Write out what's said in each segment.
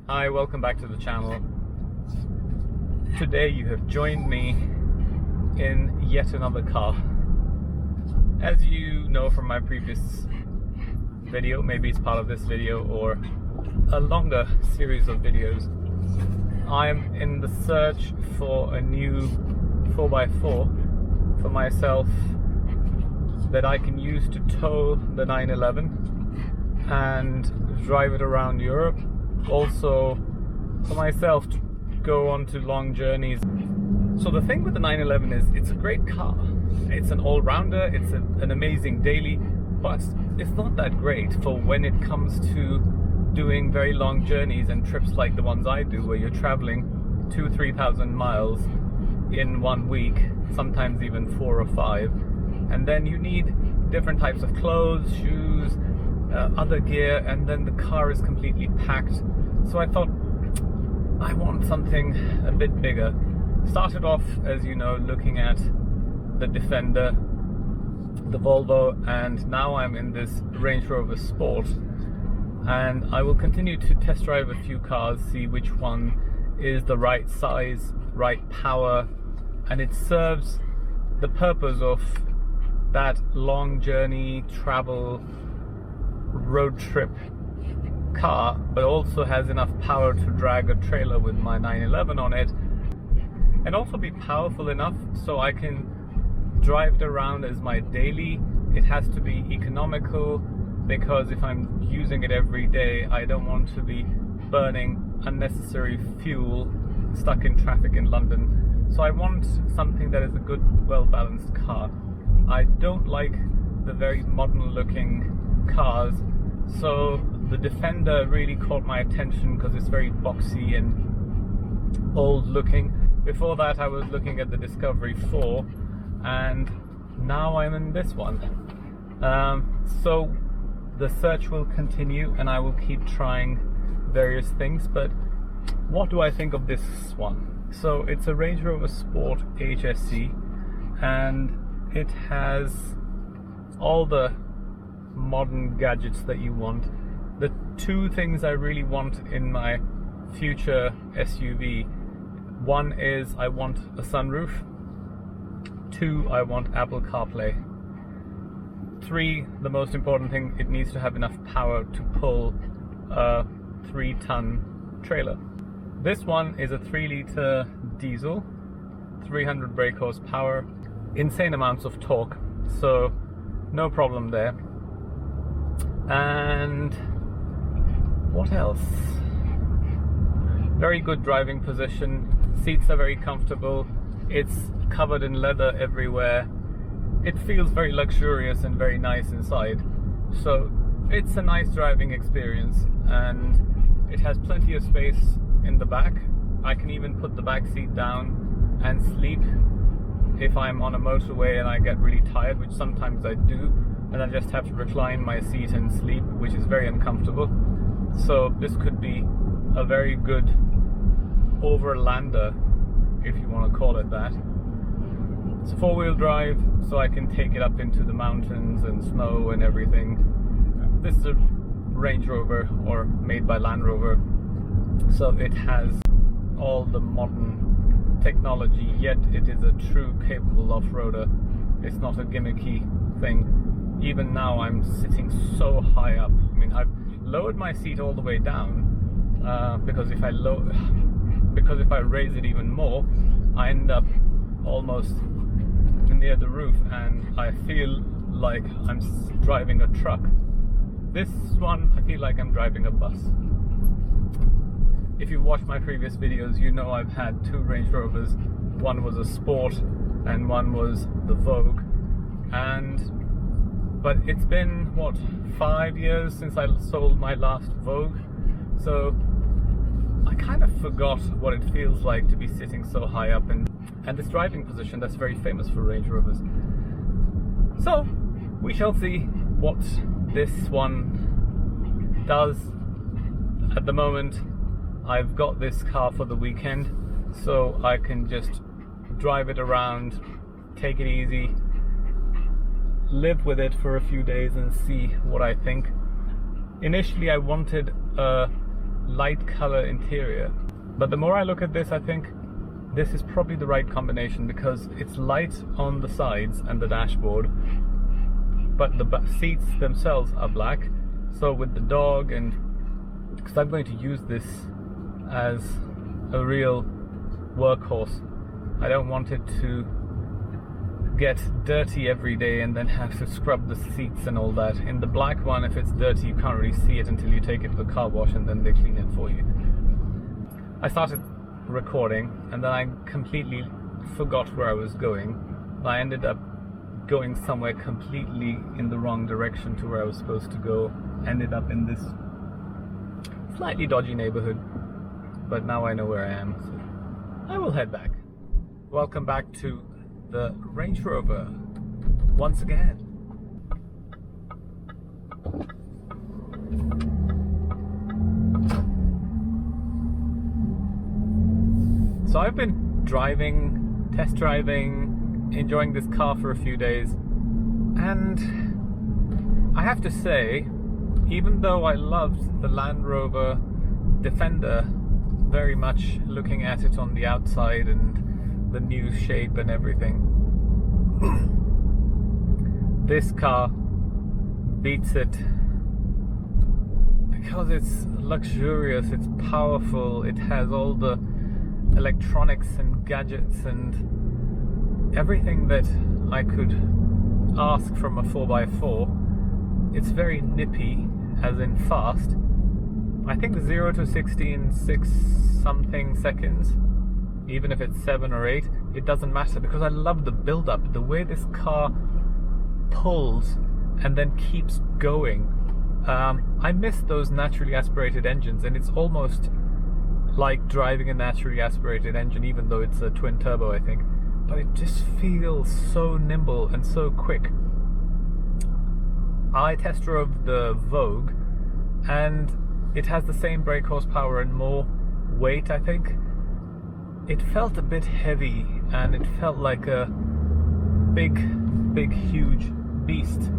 Hi, welcome back to the channel. Today you have joined me in yet another car. As you know from my previous video, maybe it's part of this video or a longer series of videos, I'm in the search for a new 4x4 for myself that I can use to tow the 911 and drive it around Europe. Also for myself to go on to long journeys. So the thing with the 911 is it's a great car. It's an all-rounder, it's an amazing daily, but it's not that great for when it comes to doing very long journeys and trips like the ones I do, where you're traveling 2,000-3,000 miles in 1 week, sometimes even 4 or 5, and then you need different types of clothes, shoes, other gear, and then the car is completely packed. So I thought I want something a bit bigger. Started off, as you know, looking at the Defender, the Volvo, and now I'm in this Range Rover Sport, and I will continue to test drive a few cars, see which one is the right size, right power, and it serves the purpose of that long journey, travel, road trip car, but also has enough power to drag a trailer with my 911 on it, and also be powerful enough so I can drive it around as my daily. It has to be economical, because if I'm using it every day, I don't want to be burning unnecessary fuel stuck in traffic in London. So I want something that is a good, well-balanced car. I don't like the very modern looking cars, so the Defender really caught my attention because it's very boxy and old looking. Before that I was looking at the Discovery 4, and now I'm in this one. So the search will continue and I will keep trying various things, but what do I think of this one? So it's a Range Rover Sport HSC, and it has all the modern gadgets that you want. The two things I really want in my future SUV: one is I want a sunroof, 2, I want Apple CarPlay, 3, the most important thing, it needs to have enough power to pull a 3-ton trailer. This one is a 3-litre diesel, 300 brake horsepower, insane amounts of torque, so no problem there. And what else? Very good driving position, seats are very comfortable, it's covered in leather everywhere, it feels very luxurious and very nice inside, so it's a nice driving experience, and it has plenty of space in the back. I can even put the back seat down and sleep if I'm on a motorway and I get really tired, which sometimes I do, and I just have to recline my seat and sleep, which is very uncomfortable. So this could be a very good overlander, if you want to call it that. It's 4-wheel drive, so I can take it up into the mountains and snow and everything. This is a Range Rover, or made by Land Rover, so it has all the modern technology, yet it is a true capable off-roader. It's not a gimmicky thing. Even now I'm sitting so high up. I mean, I've lowered my seat all the way down, because if I raise it even more, I end up almost near the roof and I feel like I'm driving a truck. This one, I feel like I'm driving a bus. If you've watched my previous videos, you know I've had 2 Range Rovers. One was a Sport and one was the Vogue. But it's been, what, 5 years since I sold my last Vogue, so I kind of forgot what it feels like to be sitting so high up, and this driving position that's very famous for Range Rovers. So we shall see what this one does. At the moment I've got this car for the weekend, so I can just drive it around, take it easy, live with it for a few days and see what I think. Initially I wanted a light color interior. But the more I look at this, I think this is probably the right combination, because it's light on the sides and the dashboard, but the seats themselves are black. So with the dog, and because I'm going to use this as a real workhorse, I don't want it to get dirty every day and then have to scrub the seats and all that. In the black one, if it's dirty, you can't really see it until you take it to the car wash and then they clean it for you. I started recording and then I completely forgot where I was going. I ended up going somewhere completely in the wrong direction to where I was supposed to go. Ended up in this slightly dodgy neighborhood, but now I know where I am, so I will head back. Welcome back to the Range Rover once again. So I've been driving, test driving, enjoying this car for a few days, and I have to say, even though I loved the Land Rover Defender very much, looking at it on the outside and the new shape and everything, this car beats it because it's luxurious, it's powerful, it has all the electronics and gadgets and everything that I could ask from a 4x4. It's very nippy, as in fast. I think 0 to 60 in 6 something seconds. Even if it's 7 or 8, it doesn't matter, because I love the build-up, the way this car pulls and then keeps going. I miss those naturally aspirated engines, and it's almost like driving a naturally aspirated engine, even though it's a twin turbo, I think. But it just feels so nimble and so quick. I test drove the Vogue, and it has the same brake horsepower and more weight, I think. It felt a bit heavy, and it felt like a big, huge beast.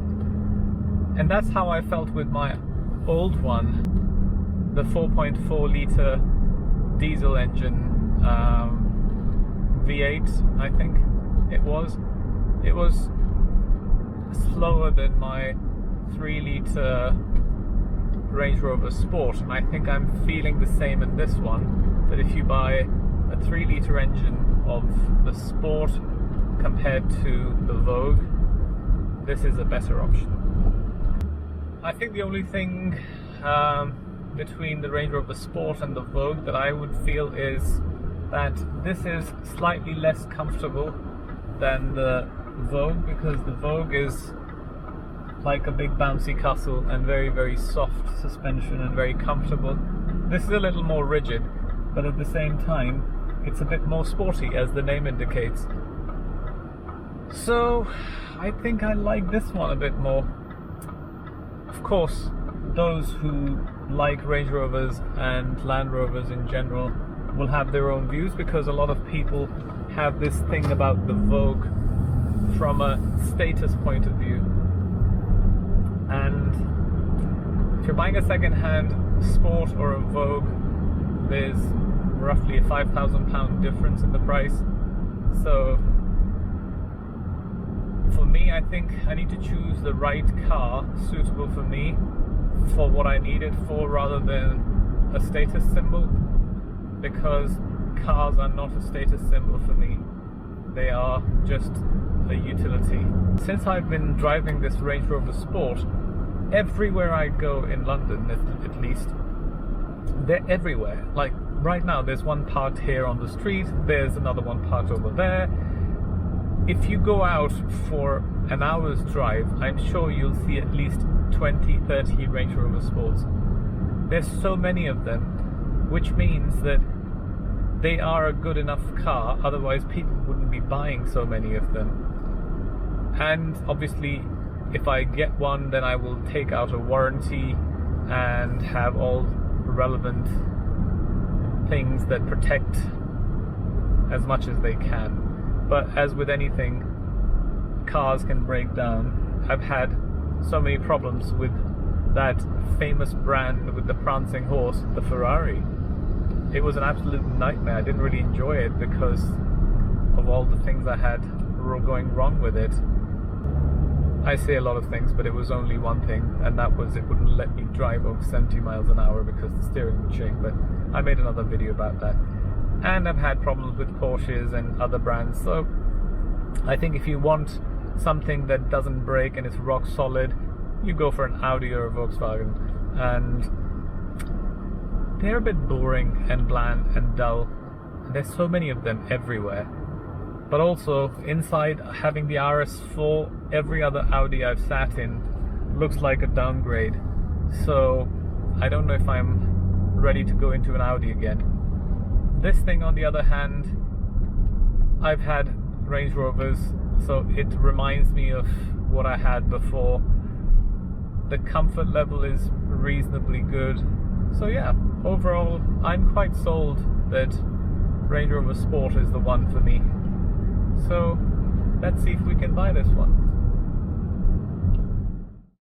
And that's how I felt with my old one, the 4.4 litre diesel engine, V8, I think it was. It was slower than my 3 litre Range Rover Sport, and I think I'm feeling the same in this one, that if you buy a 3 litre engine of the Sport compared to the Vogue, this is a better option. I think the only thing between the Range Rover Sport and the Vogue that I would feel is that this is slightly less comfortable than the Vogue, because the Vogue is like a big bouncy castle and very soft suspension and very comfortable. This is a little more rigid, but at the same time it's a bit more sporty, as the name indicates. So I think I like this one a bit more. Of course, those who like Range Rovers and Land Rovers in general will have their own views, because a lot of people have this thing about the Vogue from a status point of view. And if you're buying a second-hand Sport or a Vogue, there's roughly a £5,000 difference in the price. So for me, I think I need to choose the right car suitable for me, for what I need it for, rather than a status symbol, because cars are not a status symbol for me. They are just a utility. Since I've been driving this Range Rover Sport, everywhere I go in London, at least, they're everywhere. Like right now, there's one parked here on the street, there's another one parked over there. If you go out for an hour's drive, I'm sure you'll see at least 20-30 Range Rover Sports. There's so many of them, which means that they are a good enough car, otherwise people wouldn't be buying so many of them. And obviously, if I get one, then I will take out a warranty and have all relevant things that protect as much as they can. But as with anything, cars can break down. I've had so many problems with that famous brand with the prancing horse, the Ferrari. It was an absolute nightmare. I didn't really enjoy it because of all the things I had going wrong with it. I say a lot of things, but it was only one thing, and that was it wouldn't let me drive over 70 miles an hour because the steering would shake. But I made another video about that. And I've had problems with Porsches and other brands. So I think if you want something that doesn't break and is rock solid, you go for an Audi or a Volkswagen. And they're a bit boring and bland and dull. And there's so many of them everywhere. But also, inside, having the RS4, every other Audi I've sat in looks like a downgrade. So I don't know if I'm ready to go into an Audi again. This thing, on the other hand, I've had Range Rovers, so it reminds me of what I had before. The comfort level is reasonably good. So yeah, overall, I'm quite sold that Range Rover Sport is the one for me. So let's see if we can buy this one.